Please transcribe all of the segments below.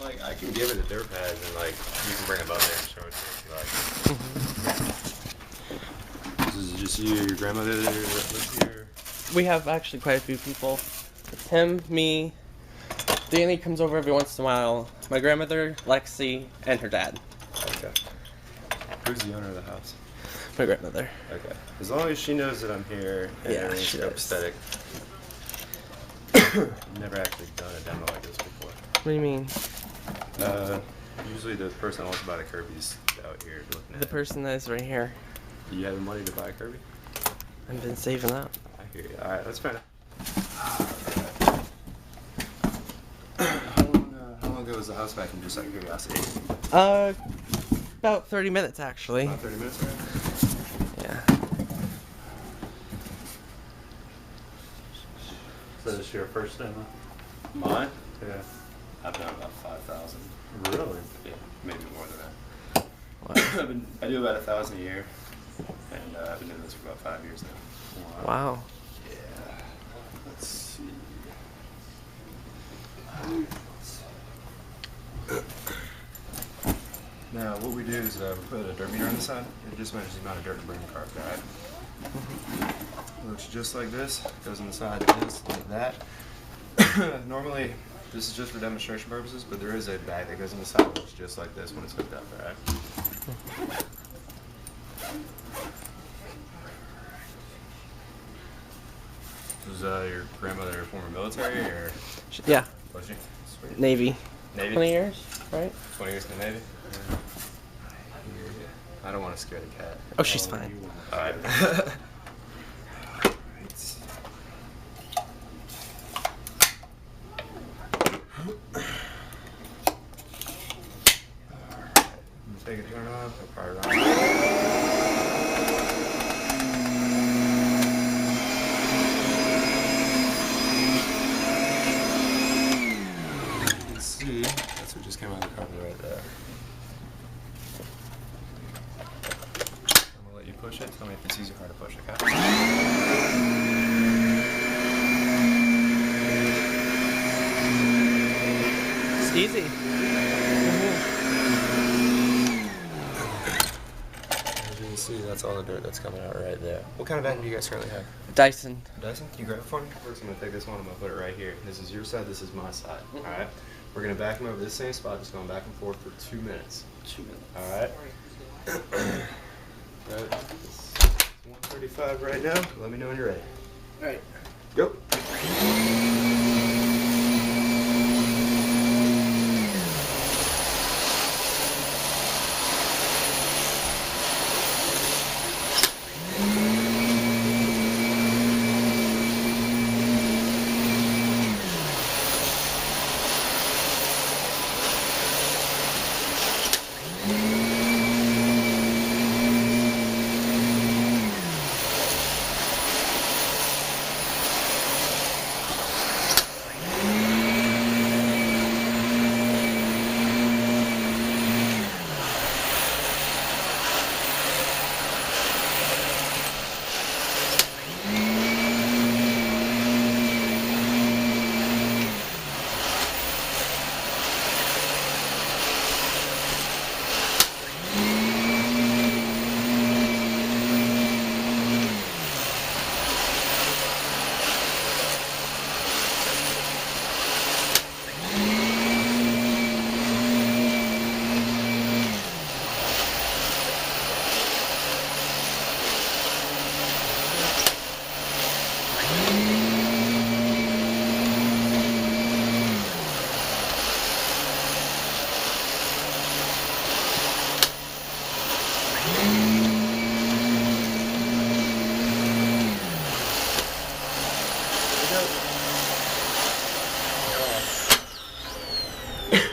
Like, I can give it a dirt pad and, like, you can bring it up there and show it to me if you like. This is just you, your grandmother that lives here? We have actually quite a few people. It's him, me, Danny comes over every once in a while, my grandmother, Lexi, and her dad. Okay. Who's the owner of the house? My grandmother. Okay. As long as she knows that I'm here and Yeah, everything's she knows. copacetic. Never actually done a demo like this before. What do you mean? Usually the person wants to buy the Kirby's out here looking at The person that is right here. Do you have the money to buy a Kirby? I've been saving up. I hear you. Alright, let's find out. How long ago was the house vacuum, just out of curiosity? About 30 minutes actually. About 30 minutes, right? Yeah. So this is your first demo? Mine? Yeah. I've done about 5,000. Really? Yeah, maybe more than that. Wow. I do about 1,000 a year, and I've been doing this for about 5 years now. Wow. Yeah. Let's see. Now, what we do is we put a dirt meter on the side. It just measures the amount of dirt to bring the car up, right? It looks just like this. Goes on the side just like that. Normally, this is just for demonstration purposes, but there is a bag that goes on the side that looks just like this when it's hooked up, right? Was your grandmother former military, or Yeah. was she? Sweet. Navy. Navy? 20 years, right? 20 years in the Navy? Yeah. I don't want to scare the cat. Oh, she's fine. Alright. Take it, turn it off. I'll probably run. You can see, that's what just came out of the carpet right there. I'm gonna let you push it. Tell me if it's easy or hard to push, okay? It's easy. As you can see, that's all the dirt that's coming out right there. What kind of vacuum do you guys currently have? Dyson. Dyson, can you grab it for me? First, I'm gonna take this one, I'm gonna put it right here. This is your side, this is my side. Alright? We're gonna vacuum over this same spot, just going back and forth for 2 minutes. 2 minutes. Alright? Right. It's 1:35 right now. Let me know when you're ready. Alright. Go.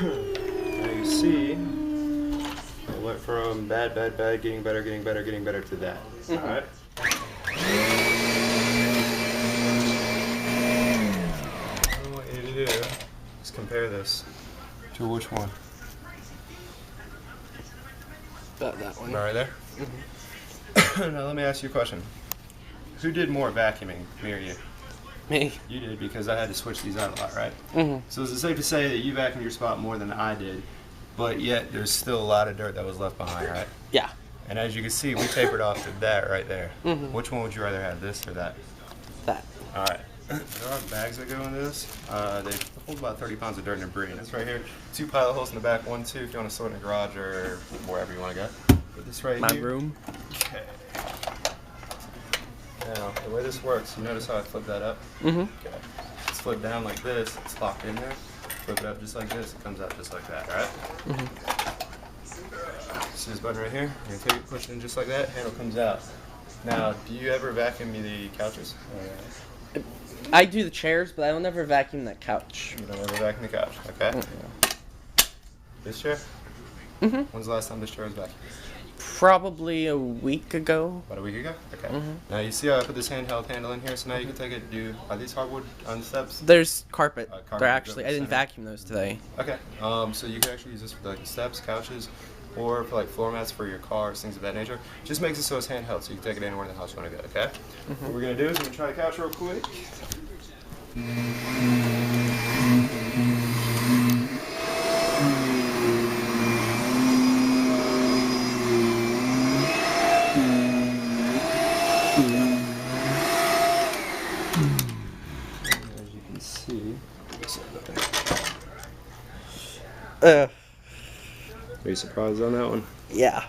Now you see, it went from bad, getting better to that. Alright? What I want you to do is compare this to which one? About that one. Right there? Now let me ask you a question. Who did more vacuuming, me or you? Me. You did, because I had to switch these out a lot, right? Mm-hmm. So is it safe to say that you vacuumed your spot more than I did, but yet there's still a lot of dirt that was left behind, right? Yeah. And as you can see, we tapered off to that right there. Mm-hmm. Which one would you rather have, this or that? That. All right. There are bags that go in this. They hold about 30 pounds of dirt and debris. And this right here, 2 pilot holes in the back, 1, 2 if you want to store it in the garage or wherever you want to go. Put this right My here. room. Okay. Now, the way this works, you notice how I flip that up? Mm-hmm. Okay. It's flipped down like this, it's locked in there. Flip it up just like this, it comes out just like that, right? Mm-hmm. See this button right here? You're gonna take it, push it in just like that, handle comes out. Now, do you ever vacuum the couches? I do the chairs, but I will never vacuum that couch. You don't ever vacuum the couch, okay? Mm-hmm. This chair? Mm-hmm. When's the last time this chair was vacuumed? Probably a week ago. About a week ago? Okay. Mm-hmm. Now you see how I put this handheld handle in here, so now you can take it, are these hardwood on the steps? There's carpet. Carpet They're actually, I goes didn't center. vacuum those today. Okay. So you can actually use this for like the steps, couches, or for like floor mats for your cars, things of that nature. Just makes it so it's handheld, so you can take it anywhere in the house you want to go, okay? Mm-hmm. What we're gonna do is we're gonna try the couch real quick. As you can see, are you surprised on that one? Yeah.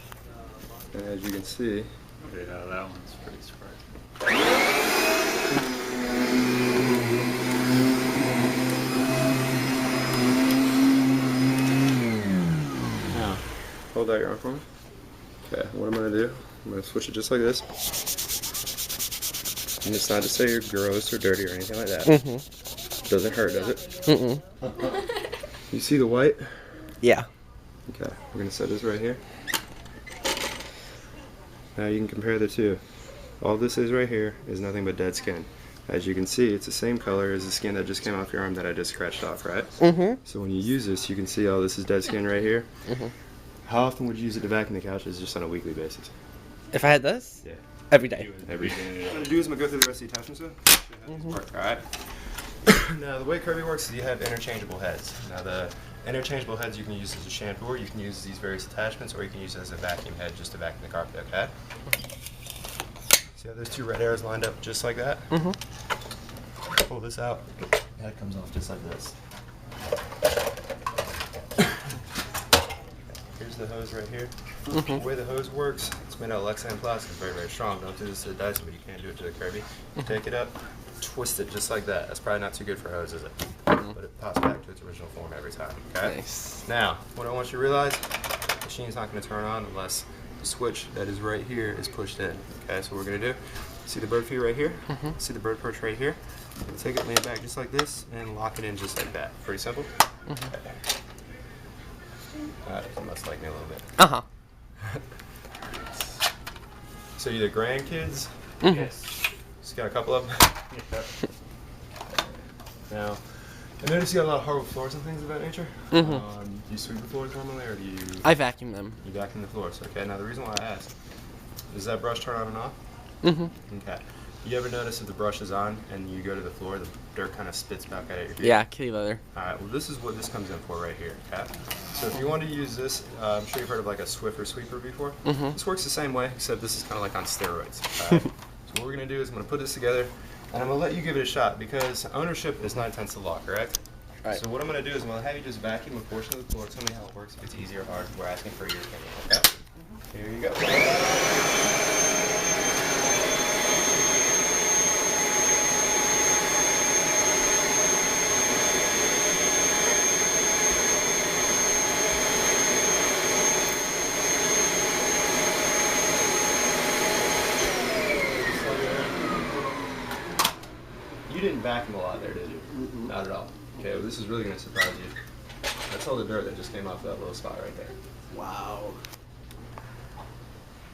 And as you can see, Yeah, that one's pretty surprising. now, hold out your arm for me. Okay, what I'm gonna do, I'm gonna switch it just like this. And it's not to say you're gross or dirty or anything like that. Mm-hmm. Doesn't hurt, does it? Mm-mm. You see the white? Yeah. Okay, we're gonna set this right here. Now you can compare the two. All this is right here is nothing but dead skin. As you can see, it's the same color as the skin that just came off your arm that I just scratched off, right? Mm-hmm. So when you use this, you can see all this is dead skin right here. Mm-hmm. How often would you use it to vacuum the couches just on a weekly basis? If I had this? Yeah. Every day. Every day. What I'm gonna do is I'm gonna go through the rest of the attachments though. Alright. Now the way Kirby works is you have interchangeable heads. Now the interchangeable heads you can use as a shampoo, or you can use these various attachments, or you can use it as a vacuum head just to vacuum the carpet, okay? See how those 2 red arrows lined up just like that? Mm-hmm. Pull this out, that comes off just like this. Here's the hose right here. Mm-hmm. The way the hose works, it's made out of Lexan plastic, it's very, very strong. Don't do this to the Dyson, but you can do it to the Kirby. You take it up, twist it just like that. That's probably not too good for a hose, is it? But it pops back to its original form every time, okay? Nice. Now, what I want you to realize, the machine's not going to turn on unless the switch that is right here is pushed in. Okay, so what we're going to do, see the bird feet right here? Mm-hmm. See the bird perch right here? I'm going to take it, lean it back just like this, and lock it in just like that. Pretty simple? Mm-hmm. Okay. You must like me a little bit. Uh-huh. So you the grandkids? Mm-hmm. Yes. Just got a couple of them? Now, I noticed you got a lot of hardwood floors and things of that nature. Mm-hmm. Do you sweep the floors normally, or do you... I vacuum them. You vacuum the floors. Okay, now the reason why I asked, does that brush turn on and off? Mm-hmm. Okay. You ever notice if the brush is on and you go to the floor, the dirt kind of spits back out at your feet? Yeah, kitty leather. Alright, well this is what this comes in for right here, okay? So if you want to use this, I'm sure you've heard of like a Swiffer sweeper before. Mm-hmm. This works the same way, except this is kind of like on steroids. Alright? So what we're going to do is I'm going to put this together, and I'm going to let you give it a shot, because ownership is 9/10 the law, correct? Right. So what I'm going to do is I'm going to have you just vacuum a portion of the floor. Tell me how it works, if it's easy or hard. We're asking for your opinion, okay? Here you go. You didn't vacuum a lot there, did you? Mm-mm. Not at all. Okay, well, this is really going to surprise you. That's all the dirt that just came off that little spot right there. Wow.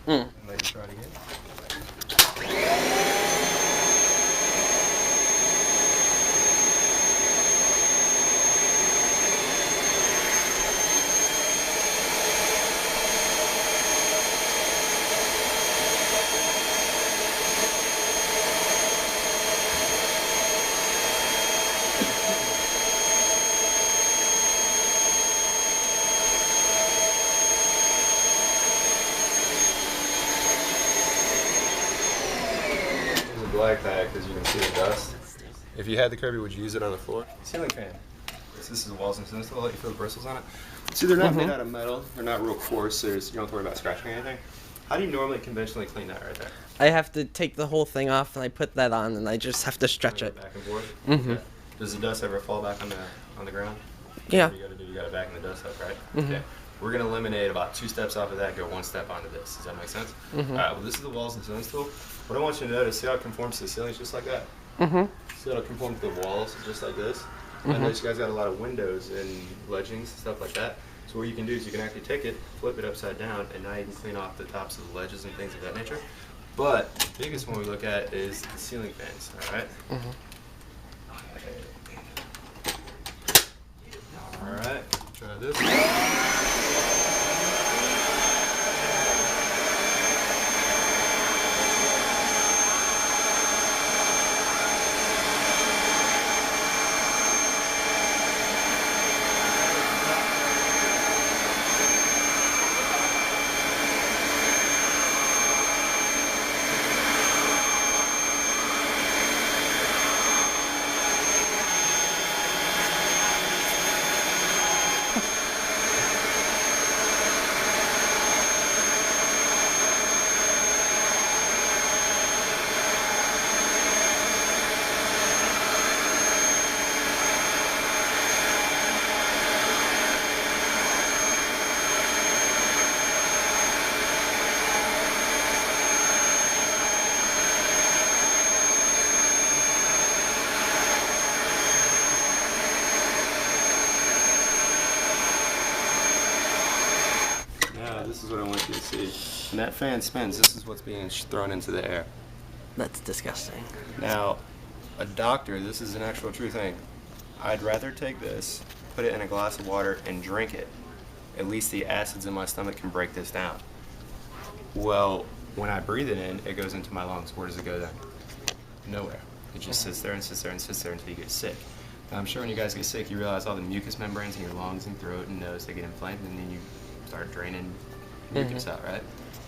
Mm. Let you try it again. like that because you can see the dust. If you had the Kirby, would you use it on the floor? Ceiling fan. This is a walls and ceiling. Let you feel the bristles on it. See, they're not made out of metal. They're not real coarse, so you don't have to worry about scratching anything. How do you normally conventionally clean that right there? I have to take the whole thing off and I put that on and I just have to stretch it. Back and forth. Mm-hmm. Okay. Does the dust ever fall back on the ground? Yeah. What you gotta do, you gotta vacuum the dust up, right? Okay. We're gonna eliminate about 2 steps off of that, go 1 step onto this. Does that make sense? All right. Well, this is the walls and ceilings tool. What I want you to notice, see how it conforms to the ceilings just like that? See how it conforms to the walls just like this? I notice you guys got a lot of windows and ledgings and stuff like that. So what you can do is you can actually take it, flip it upside down, and now you can clean off the tops of the ledges and things of that nature. But the biggest one we look at is the ceiling fans, all right? All right, try this. This is what I want you to see. When that fan spins, this is what's being thrown into the air. That's disgusting. Now, a doctor, this is an actual true thing. I'd rather take this, put it in a glass of water, and drink it. At least the acids in my stomach can break this down. Well, when I breathe it in, it goes into my lungs. Where does it go then? Nowhere. It just sits there and sits there and sits there until you get sick. Now, I'm sure when you guys get sick, you realize all the mucous membranes in your lungs and throat and nose, they get inflamed, and then you start draining mucus out, right?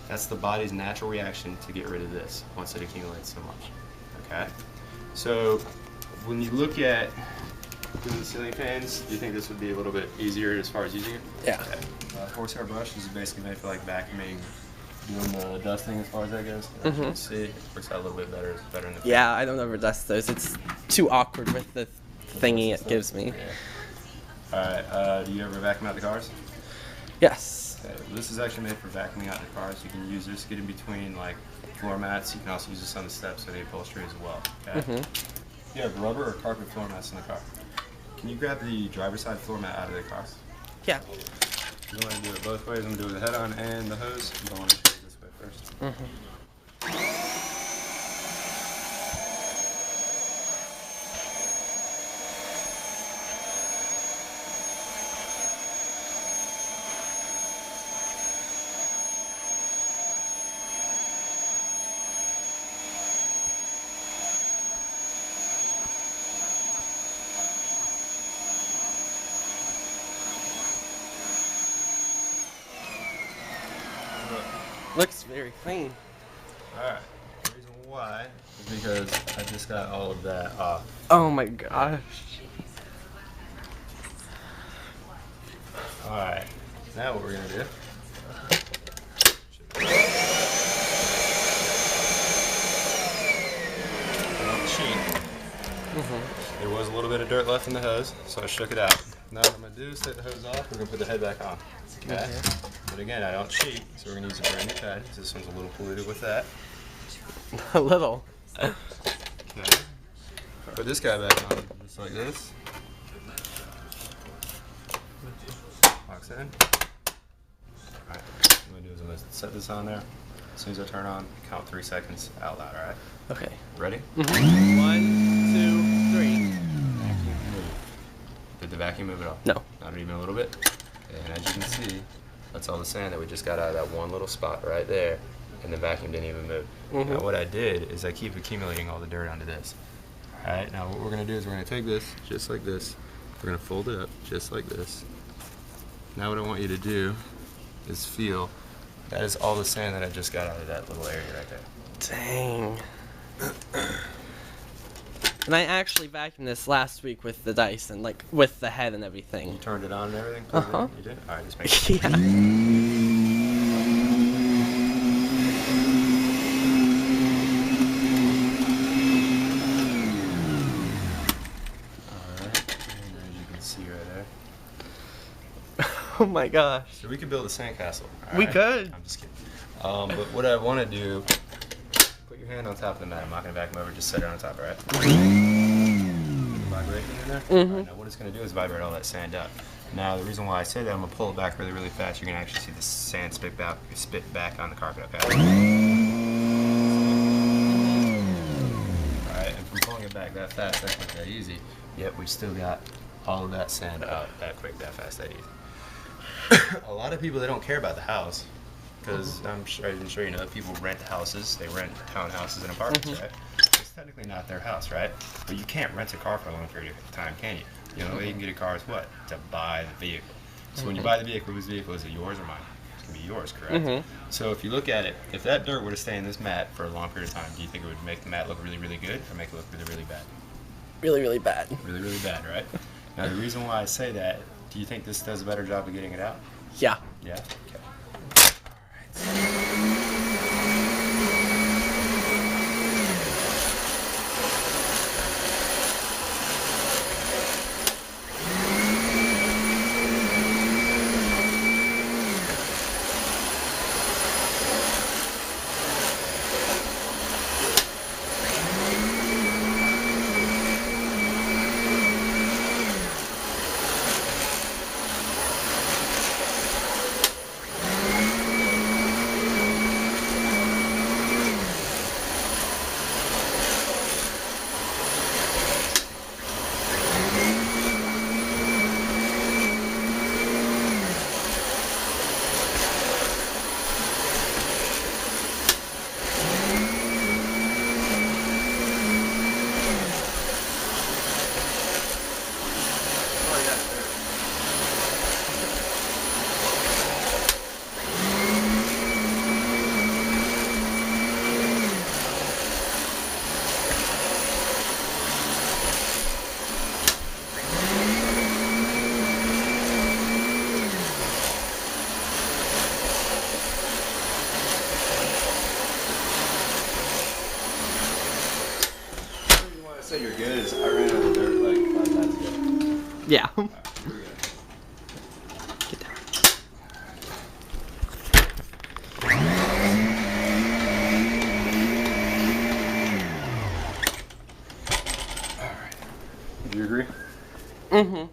That's the body's natural reaction to get rid of this once it accumulates so much, okay? So when you look at doing the ceiling fans, do you think this would be a little bit easier as far as using it? Yeah. Okay. Horsehair brush is basically made for like vacuuming, doing the dusting as far as that goes. As you can see, it works out a little bit better. It's better in the Yeah, I don't ever dust those. It's too awkward with the thingy it gives me. Yeah. Alright, do you ever vacuum out the cars? Yes. Okay, this is actually made for vacuuming out the cars. You can use this, get in between like floor mats. You can also use this on the steps of the upholstery as well. Okay. You have rubber or carpet floor mats in the car. Can you grab the driver's side floor mat out of the car? Yeah. You want to do it both ways. I'm going to do it with the head on and the hose. I'm going to show you this way first. Looks very clean. Alright. The reason why is because I just got all of that off. Oh my gosh. Alright. Now what we're going to do. Don't cheat. There was a little bit of dirt left in the hose, so I shook it out. Now what I'm going to do is take the hose off. We're going to put the head back on. Okay? But again, I don't cheat, so we're going to use a brand new head. This one's a little polluted with that. A little. Okay. Put this guy back on just like this. Locks in. Alright, what I'm going to do is I'm going to set this on there. As soon as I turn on, count 3 seconds out loud, alright? Okay. Ready? 1, 2, 3. Vacuum move. Did the vacuum move at all? No. Not even a little bit? And as you can see, that's all the sand that we just got out of that one little spot right there, and the vacuum didn't even move. Now what I did is I keep accumulating all the dirt onto this. Alright, now what we're going to do is we're going to take this, just like this, we're going to fold it up, just like this. Now what I want you to do is feel, that is all the sand that I just got out of that little area right there. Dang. And I actually vacuumed this last week with the dice and like with the head and everything. You turned it on and everything? Uh-huh. You did? Alright, just make sure. Yeah. Alright, and as you can see right there. Oh my gosh. So we could build a sandcastle. We alright? could. I'm just kidding. But what I want to do, put your hand on top of the mat. I'm not going to vacuum over, just set it on top, alright? Vibrating in there? Alright, now what it's going to do is vibrate all that sand out. Now the reason why I say that, I'm going to pull it back really, really fast. You're going to actually see the sand spit back on the carpet, okay? Alright, and from pulling it back that fast, that quick, that easy, yet we still got all of that sand out that quick, that fast, that easy. A lot of people, they don't care about the house. Because I'm sure you know that people rent houses, they rent townhouses and apartments, right? It's technically not their house, right? But you can't rent a car for a long period of time, can you? The only way you can get a car is what? To buy the vehicle. So when you buy the vehicle, whose vehicle is it? Yours or mine? It's going to be yours, correct? So if you look at it, if that dirt were to stay in this mat for a long period of time, do you think it would make the mat look really, really good or make it look really, really bad? Really, really bad. Really, really bad, right? Now the reason why I say that, do you think this does a better job of getting it out? Yeah. Yeah? Okay. Say you're good is I ran out of dirt like 5 times ago. Yeah. Alright, here we go. Get down. Alright. Do you agree? And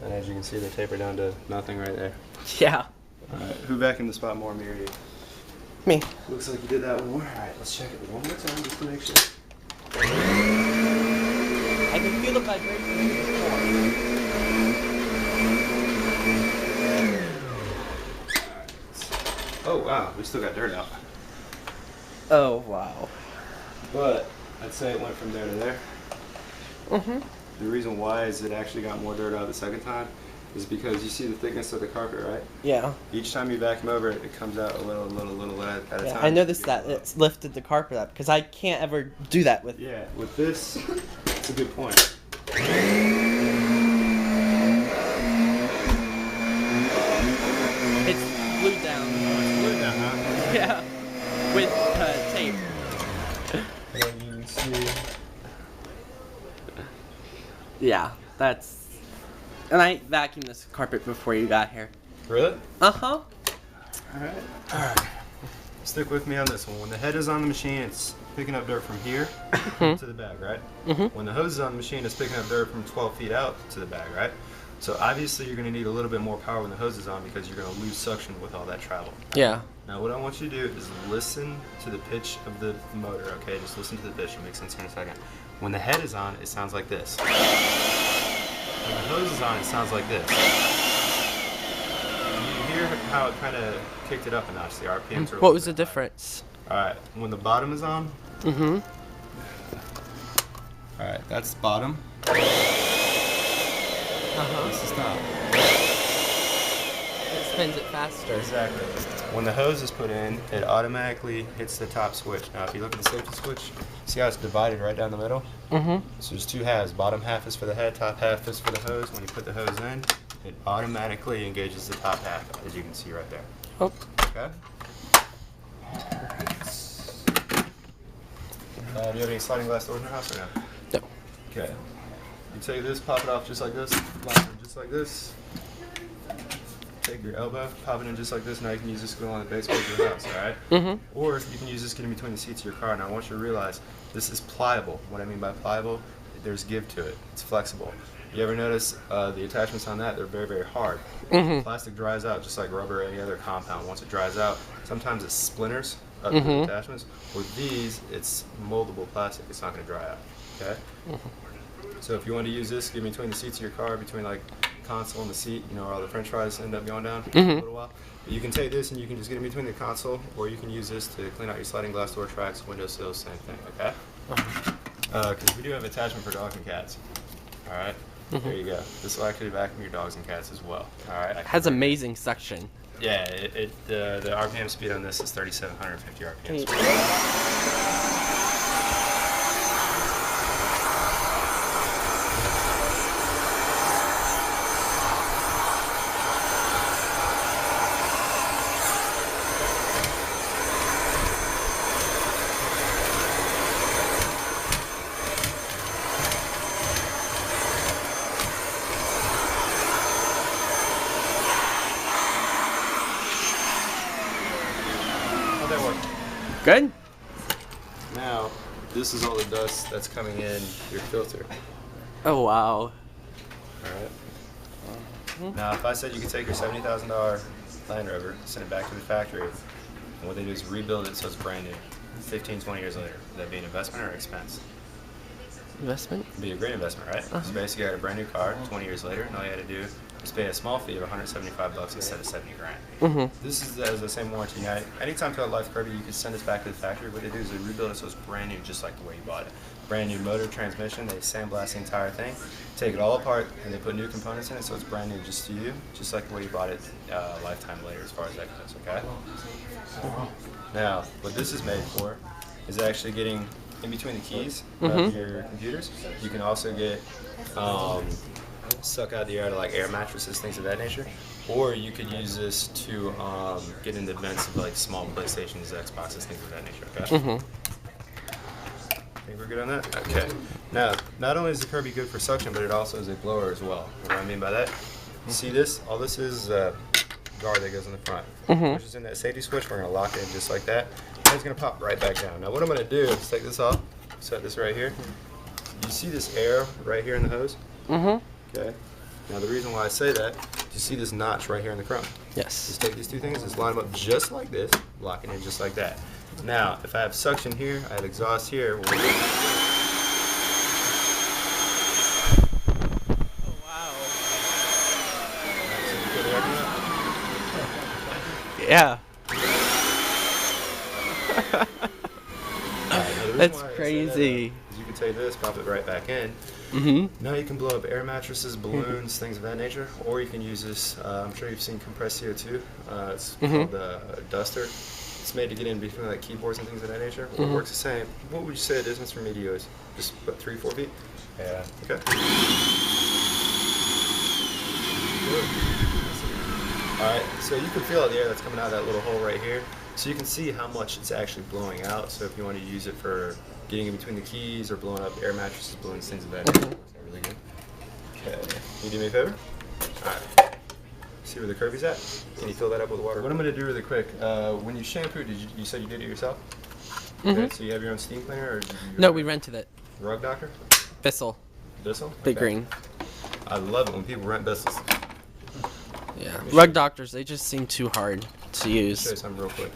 as you can see, they taper down to nothing right there. yeah. Alright, who vacuumed the spot more, me or you? Me. Looks like you did that one more. Alright, let's check it one more time just to make sure. I can feel the vibration before. Oh wow, we still got dirt out. Oh wow. But I'd say it went from there to there. The reason why is it actually got more dirt out the second time is because you see the thickness of the carpet, right? Yeah. Each time you vacuum over it, it comes out a little at a time. I noticed that it's lifted the carpet up because I can't ever do that with. Yeah, with this, it's a good point. It's glued down. It's glued down, huh? Yeah. With tape. And you can see. Yeah, that's. And I vacuumed this carpet before you got here. Really? Uh-huh. Alright. Stick with me on this one. When the head is on the machine, it's picking up dirt from here to the bag, right? When the hose is on the machine, it's picking up dirt from 12 feet out to the bag, right? So obviously you're going to need a little bit more power when the hose is on because you're going to lose suction with all that travel. Yeah. Now what I want you to do is listen to the pitch of the motor, okay? Just listen to the pitch. It'll make sense in a second. When the head is on, it sounds like this. When the hose is on, it sounds like this. You hear how it kind of kicked it up a notch. The RPMs are. What was the difference? All right. When the bottom is on. Mm-hmm. All right. That's bottom. Uh-huh. This is top. it spins it faster. Exactly. When the hose is put in, it automatically hits the top switch. Now, if you look at the safety switch, see how it's divided right down the middle? Mm-hmm. So there's two halves. Bottom half is for the head, top half is for the hose. When you put the hose in, it automatically engages the top half, as you can see right there. Oh. Okay? Do you have any sliding glass doors in your house or no? No. Okay. You take this, pop it off just like this, lock it just like this. Take your elbow, pop it in just like this. Now you can use this to go on the baseboard of your house, alright? Mm-hmm. Or you can use this to get in between the seats of your car. Now I want you to realize this is pliable. What I mean by pliable, there's give to it. It's flexible. You ever notice the attachments on that? They're very, very hard. Mm-hmm. Plastic dries out just like rubber or any other compound. Once it dries out, sometimes it splinters up to the attachments. With these, it's moldable plastic. It's not going to dry out. Okay? So if you want to use this, get in between the seats of your car, between like console and the seat, you know, where all the french fries end up going down for a little while. But you can take this and you can just get in between the console, or you can use this to clean out your sliding glass door tracks, windowsills, same thing, okay? Because we do have attachment for dogs and cats. All right? There you go. This will actually vacuum your dogs and cats as well. All right? Has amazing suction. Yeah, the RPM speed on this is 3,750 RPM. How'd that work? Good? Now, this is all the dust that's coming in your filter. Oh, wow. All right. Now, if I said you could take your $70,000 Land Rover, send it back to the factory, and what they do is rebuild it so it's brand new, 15, 20 years later, would that be an investment or an expense? Investment? It'd be a great investment, right? So basically, you got a brand new car 20 years later, and all you had to do is pay a small fee of $175 instead of 70 grand. Mm-hmm. This is the same warranty. Now, anytime throughout life, Kirby, you can send this back to the factory. What they do is they rebuild it so it's brand new, just like the way you bought it. Brand new motor, transmission. They sandblast the entire thing, take it all apart, and they put new components in it so it's brand new just to you, just like the way you bought it lifetime later, as far as that goes. Okay. Now, what this is made for is actually getting in between the keys of your computers. You can also get suck out the air to like air mattresses, things of that nature. Or you could use this to get into vents of like small PlayStations, Xboxes, things of that nature. Okay. Think we're good on that? Okay. Now, not only is the Kirby good for suction, but it also is a blower as well. What do I mean by that? You see this? All this is guard that goes in the front. Which is in that safety switch. We're going to lock it in just like that. And it's going to pop right back down. Now, what I'm going to do is take this off, set this right here. You see this air right here in the hose? Okay. Now, the reason why I say that, you see this notch right here in the chrome. Yes. Just take these two things, just line them up just like this, lock it in just like that. Now, if I have suction here, I have exhaust here. Oh, wow. Yeah. That's crazy. You can take this, pop it right back in. Now you can blow up air mattresses, balloons, things of that nature, or you can use this. I'm sure you've seen compressed CO2. It's called the duster. It's made to get in between like keyboards and things of that nature. It works the same. What would you say the distance from me to you is? Just what, 3-4 feet? Yeah. Okay. Good. All right. So you can feel the air that's coming out of that little hole right here. So you can see how much it's actually blowing out. So if you want to use it for getting in between the keys or blowing up air mattresses, balloons, things of that nature, works out really good. Okay. Can you do me a favor? All right. See where the Kirby's at? Can you fill that up with water? What I'm going to do really quick, when you shampoo, you said you did it yourself? Okay, so you have your own steam cleaner? Or did you No, we rented it. Rug doctor? Bissell. Bissell? Big Okay. Green. I love it when people rent Bissells. Yeah. Rug doctors, they just seem too hard to Let me show use. you something real quick.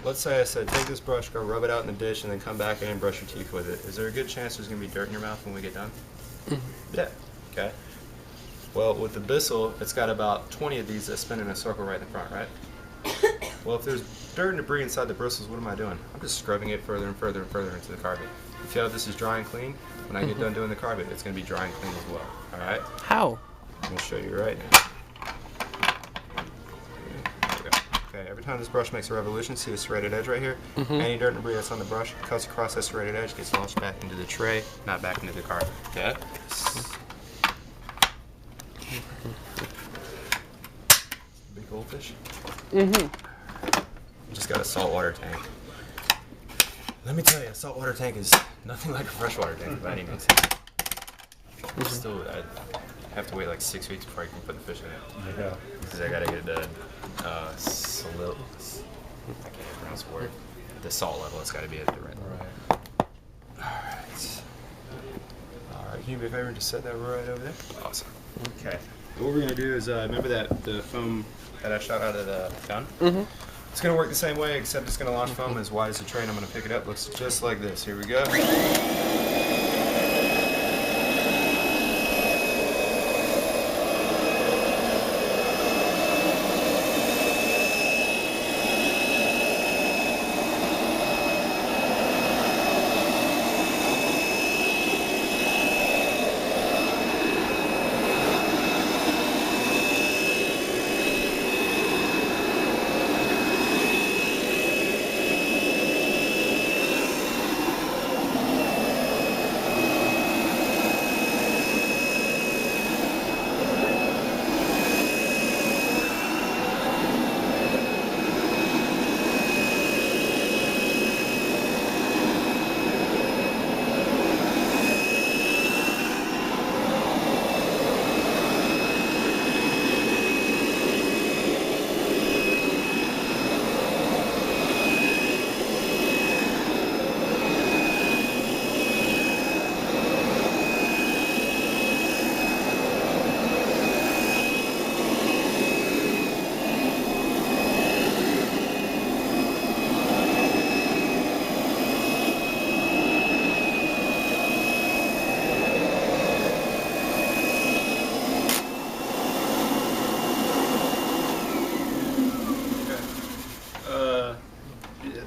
Let's say I said, take this brush, go rub it out in the dish, and then come back in and brush your teeth with it. Is there a good chance there's going to be dirt in your mouth when we get done? Yeah. Okay. Well, with the Bissell, it's got about 20 of these that spin in a circle right in the front, right? Well, if there's dirt and debris inside the bristles, what am I doing? I'm just scrubbing it further and further and further into the carpet. You feel how this is dry and clean? When I get done doing the carpet, it's going to be dry and clean as well, all right? How? I'm going to show you right now. There we go. Okay, every time this brush makes a revolution, see the serrated edge right here? Any dirt and debris that's on the brush cuts across that serrated edge, gets launched back into the tray, not back into the carpet. Okay? Big goldfish? Just got a saltwater tank. Let me tell you, a saltwater tank is nothing like a freshwater tank by any means. Still, I have to wait like 6 weeks before I can put the fish in it. Yeah. Because I gotta get the I can't pronounce the word. The salt level, it's gotta be at the right level. Alright. Alright, can you do me a favor and just set that right over there? Awesome. Okay. What we're gonna do is, remember the foam that I shot out of the gun? It's gonna work the same way, except it's gonna launch foam as wide as the tray, and I'm gonna pick it up. Looks just like this. Here we go.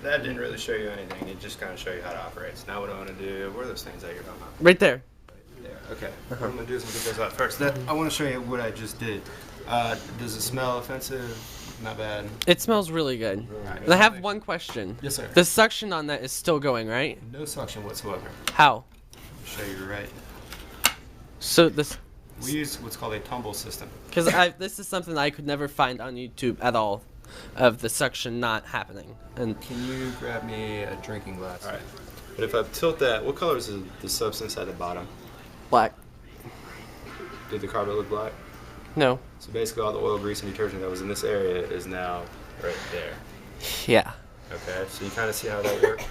That didn't really show you anything. It just kind of show you how to operate. So now what I want to do, where are those things that you're talking about? Right there. Right there. Okay. What I'm going to do is I'm going to get those out first. I want to show you what I just did. Does it smell offensive? Not bad. It smells really good. Right. And I have one question. Yes, sir. The suction on that is still going, right? No suction whatsoever. How? I'll show you right. So this, We use what's called a tumble system. because this is something I could never find on YouTube at all, of the suction not happening. And Can you grab me a drinking glass? All right. But if I tilt that, what color is the substance at the bottom? black. Did the carpet look black? No. So basically all the oil, grease, and detergent that was in this area is now right there. Yeah. Okay, so you kind of see how that works?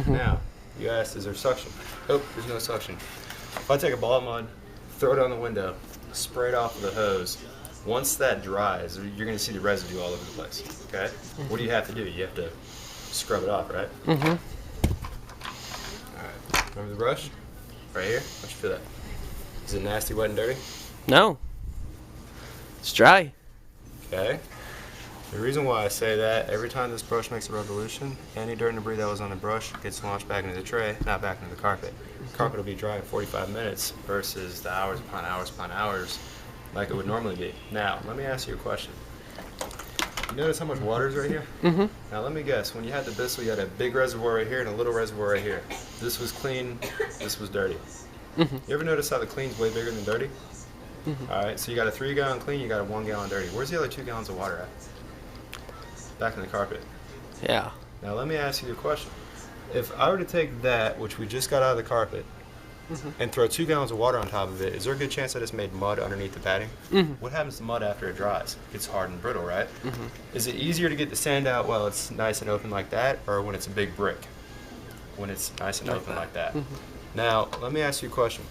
Now, you asked, is there suction? Oh, there's no suction. If I take a ball of mud, throw it on the window, spray it off with a hose, once that dries, you're going to see the residue all over the place. Okay? What do you have to do? You have to scrub it off, right? Alright. Remember the brush? Right here? How'd you feel that? Is it nasty, wet, and dirty? No. It's dry. Okay. The reason why I say that, every time this brush makes a revolution, any dirt and debris that was on the brush gets launched back into the tray, not back into the carpet. The carpet will be dry in 45 minutes versus the hours upon hours like it would normally be. Now, let me ask you a question. You notice how much water is right here? Now let me guess, when you had the Bissell, you had a big reservoir right here and a little reservoir right here. This was clean, this was dirty. You ever notice how the clean's way bigger than dirty? Alright, so you got a 3-gallon clean, you got a 1-gallon dirty. Where's the other 2 gallons of water at? Back in the carpet. Yeah. Now let me ask you a question. If I were to take that, which we just got out of the carpet, and throw 2 gallons of water on top of it, is there a good chance that it's made mud underneath the padding? What happens to mud after it dries? It gets hard and brittle, right? Is it easier to get the sand out while it's nice and open like that, or when it's a big brick? When it's nice and open like that. Now, let me ask you a question.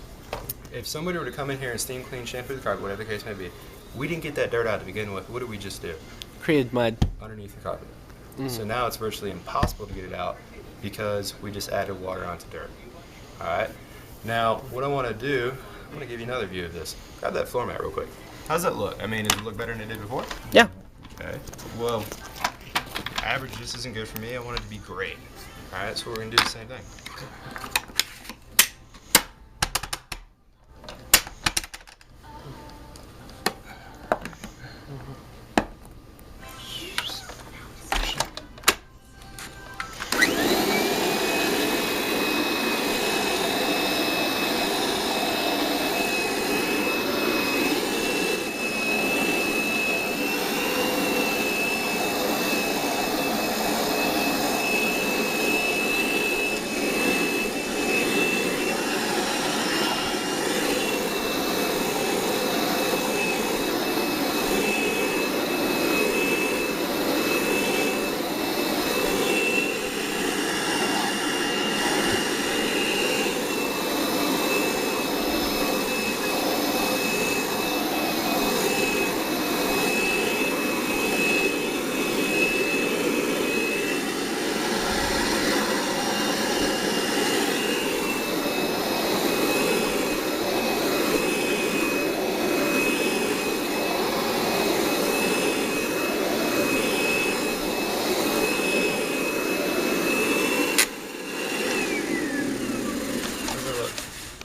If somebody were to come in here and steam clean, shampoo the carpet, whatever the case may be, we didn't get that dirt out to begin with, what did we just do? Created mud. Underneath the carpet. So now it's virtually impossible to get it out because we just added water onto dirt. Alright? Now, what I want to do, I'm going to give you another view of this. Grab that floor mat real quick. How's that look? I mean, does it look better than it did before? Yeah. Okay. Well, average just isn't good for me. I want it to be great. Alright, so we're going to do the same thing.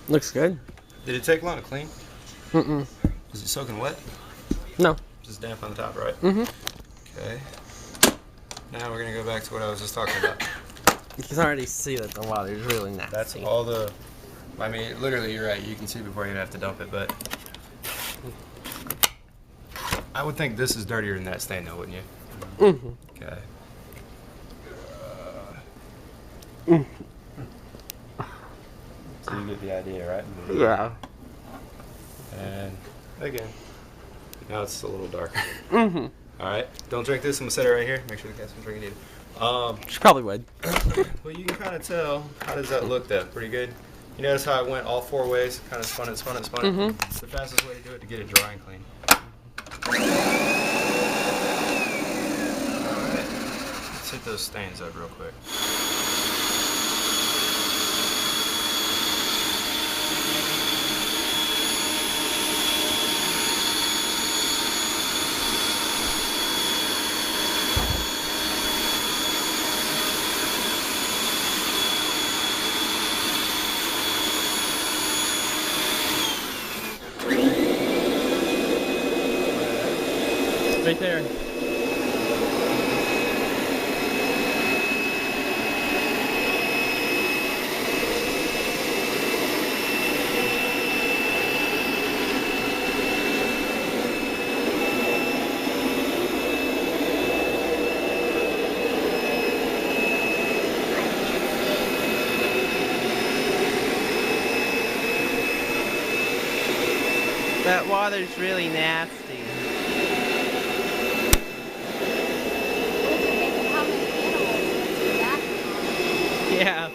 Looks good. Did it take long to clean? Mm-mm. Was it soaking wet? No. Just damp on the top, right? Mm-hmm. Okay. Now we're gonna go back to what I was just talking about. You can already see that the water is really nasty. That's all the. I mean, literally, you're right. You can see before you even have to dump it, but I would think this is dirtier than that stain, though, wouldn't you? Mm-hmm. Okay. So you get the idea, right? Yeah. And again, now it's a little darker. Mm-hmm. All right, don't drink this. I'm gonna set it right here. Make sure the cat's gonna drink it either. She probably would. Well, you can kind of tell. How does that look, though? Pretty good. You notice how it went all 4 ways? Kind of spun it, spun it, spun it. Mm-hmm. It's the fastest way to do it to get it dry and clean. All right, let's hit those stains up real quick. Right there. That water's really nasty. Yeah.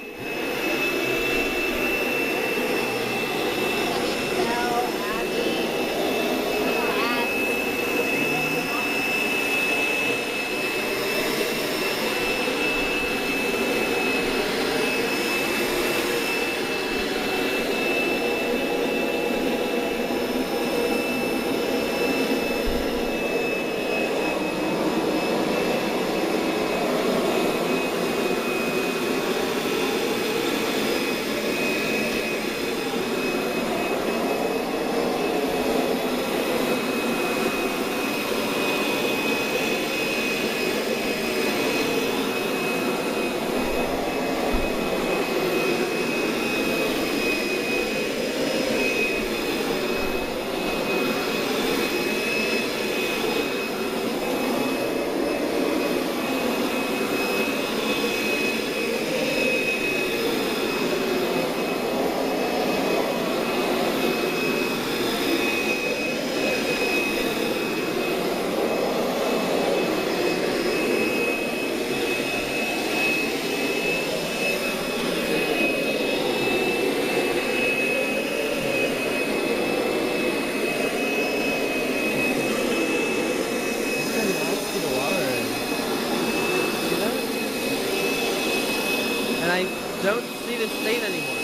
And I don't see the stain anymore.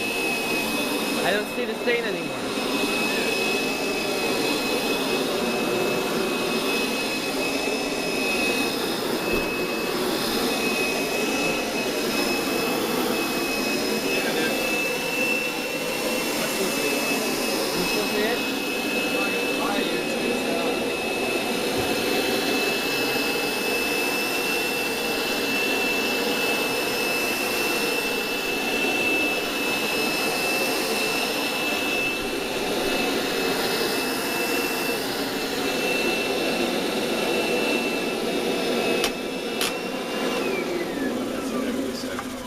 I don't see the stain anymore. You still see it?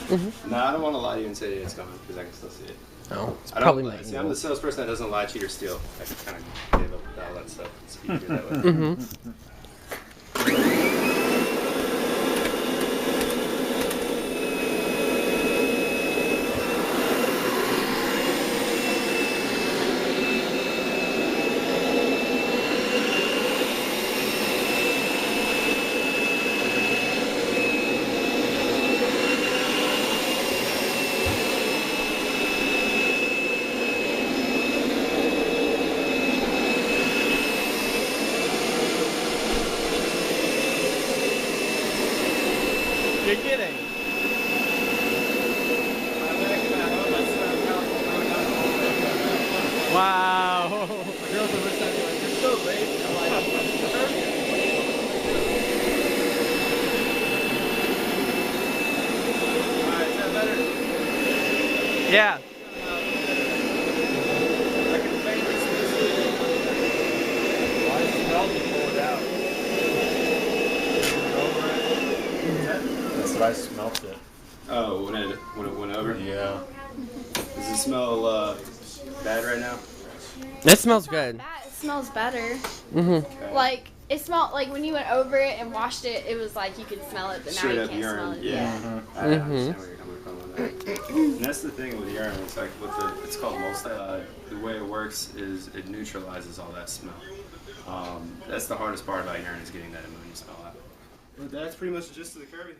Mm-hmm. No, I don't want to lie to you and say it's coming because I can still see it. No, it's I don't probably lie. not. See, I'm the salesperson that doesn't lie, cheat, or steal. I can kind of give up with all that stuff. It's easier that way. Mm-hmm. You're kidding. Wow. Girls the first time you're so late. I'm like, Alright, is that better? yeah. I can faintly I smelled it pull it out. That's what I smelt it. Oh, when it went over? Yeah. Does it smell bad right now? It smells good. It smells better. Mm-hmm. Okay. Like it smelled like when you went over it and washed it. It was like you could smell it, but now Straight you up can't urine. smell it. Yeah. I understand where you're coming from on that. And that's the thing with urine. It's like it's called multi. The way it works is it neutralizes all that smell. That's the hardest part about urine is getting that ammonia smell out. But that's pretty much the gist of the Kirby.